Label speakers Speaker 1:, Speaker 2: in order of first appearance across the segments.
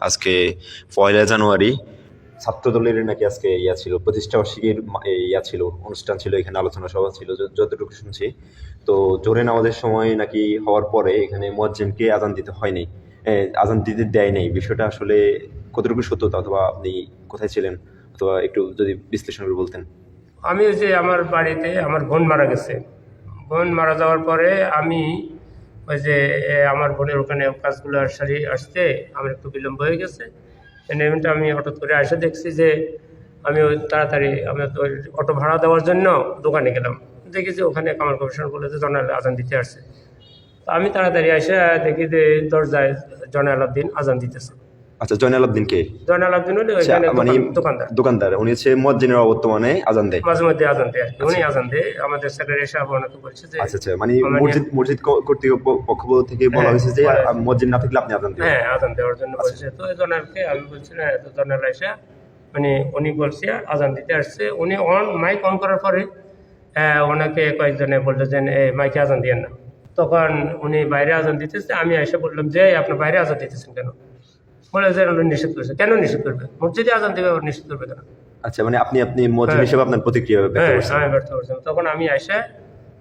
Speaker 1: আজকে 1 জানুয়ারি ছাত্রদলের নাকি আজকে ছিল প্রতিষ্ঠা বার্ষিকীর ছিল, অনুষ্ঠান ছিল, এখানে আলোচনা সভা ছিল যতটুকু শুনছি। তো জোহরের নামাজের সময় নাকি হওয়ার পরে এখানে মুয়াজ্জিনকে আজান দিতে হয়নি, আজান দিতে দেয় নাই। বিষয়টা আসলে কতটুকু সত্যতা, অথবা আপনি কোথায় ছিলেন, অথবা একটু যদি বিশ্লেষণ করে বলতেন।
Speaker 2: আমি যে আমার বাড়িতে আমার বোন মারা গেছে, বোন মারা যাওয়ার পরে আমি ওই যে আমার বোনের ওখানে কাজগুলো সারি আসতে আমার একটু বিলম্ব হয়ে গেছে। এমনিটা আমি হঠাৎ করে এসে দেখছি যে আমি ওই তাড়াতাড়ি আমি ওই অটো ভাড়া দেওয়ার জন্য দোকানে গেলাম, দেখি যে ওখানে কামাল কমিশন বলে যে জয়নাল আজান দিতে আসছে। তো আমি তাড়াতাড়ি এসে দেখি যে দরজায় জয়নাল আবদিন আজান দিতেছে।
Speaker 1: আচ্ছা, জয়নাল আবদিন কে?
Speaker 2: জয়নাল আবদিন হলে ওইখানে
Speaker 1: মানে
Speaker 2: দোকানদার।
Speaker 1: দোকানদার উনি হচ্ছে মুয়াজ্জিনের অবর্তমানে আজান দেয়,
Speaker 2: মাঝে মধ্যে আজান দেয় আর কি, উনি আজান দেয়। আমাদের সেক্রেটারি সাহেব ওনাকে বলছে যে
Speaker 1: আচ্ছা আচ্ছা, মানে মসজিদ কর্তৃপক্ষ থেকে বলা হয়েছে যে মুয়াজ্জিন না থাকলে আপনি আজান দিবেন।
Speaker 2: হ্যাঁ, আজান দেওয়ার জন্য বলছে। তো এই জনালকে আমি বলছি না, তো জনাল এসে মানে উনি বলছে আজান দিতে আসছে। উনি মাইক অন করার পরে ওনাকে কয়েকজনে বললো যে মাইকে আজান দিয়েন না। তখন উনি বাইরে আজান দিতেছে, আমি এসে বললাম যে আপনি বাইরে আজান দিতেছেন কেন? বলে যে উনি নিষেধ করেছে। কেন নিষেধ করবে? মসজিদে আজান দেবে, আবার নিষেধ করবে কেন?
Speaker 1: আচ্ছা, মানে আপনি মুয়াজ্জিন হিসেবে আপনার প্রতিক্রিয়া ব্যক্ত করছেন।
Speaker 2: আমি ব্যর্থ করছিলাম। তখন আমি এসে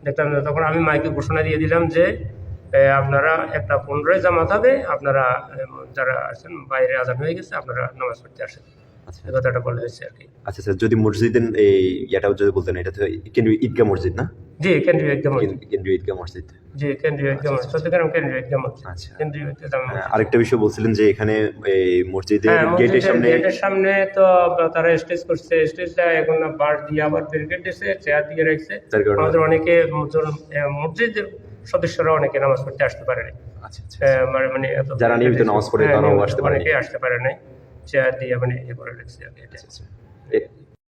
Speaker 2: দেখলাম, তখন আমি মাইকে ঘোষণা দিয়ে দিলাম যে আপনারা 1:15 জামাত হবে, আপনারা যারা আছেন বাইরে আজান হয়ে গেছে, আপনারা নামাজ পড়তে আসেন।
Speaker 1: আচ্ছা,
Speaker 2: এই কথাটা বলা হয়েছে আর কি।
Speaker 1: আচ্ছা স্যার, যদি মসজিদের এই ইয়াটাও যদি বলতেন, এটা তো কেন্দ্রীয় ঈদগাহ মসজিদ না?
Speaker 2: জি, কেন্দ্রীয় ঈদগাহ মসজিদ।
Speaker 1: কেন্দ্রীয় ঈদগাহ মসজিদ।
Speaker 2: জি, কেন্দ্রীয় ঈদগাহ মসজিদ, চট্টগ্রাম কেন্দ্রীয় ঈদগাহ মসজিদ।
Speaker 1: আচ্ছা,
Speaker 2: কেন্দ্রীয় ঈদগাহ মসজিদ।
Speaker 1: আরেকটা বিষয় বলছিলেন যে এখানে এই মসজিদের
Speaker 2: গেটের সামনে তো তারা স্টেজ করছে, স্টেজটা এখন বাঁশ দিয়ে আবার ব্যারিকেড দিয়েছে, চেয়ার দিয়ে রাখছে। আমাদের অনেকে মসজিদের সদস্যরা অনেকে নামাজ পড়তে আসতে পারে না।
Speaker 1: আচ্ছা আচ্ছা,
Speaker 2: মানে
Speaker 1: যারা নিয়মিত নামাজ পড়ে তারাও আসতে পারে,
Speaker 2: অনেকে আসতে পারে না, চেয়ার দিয়ে মানে এ করে রাখছে আর কি।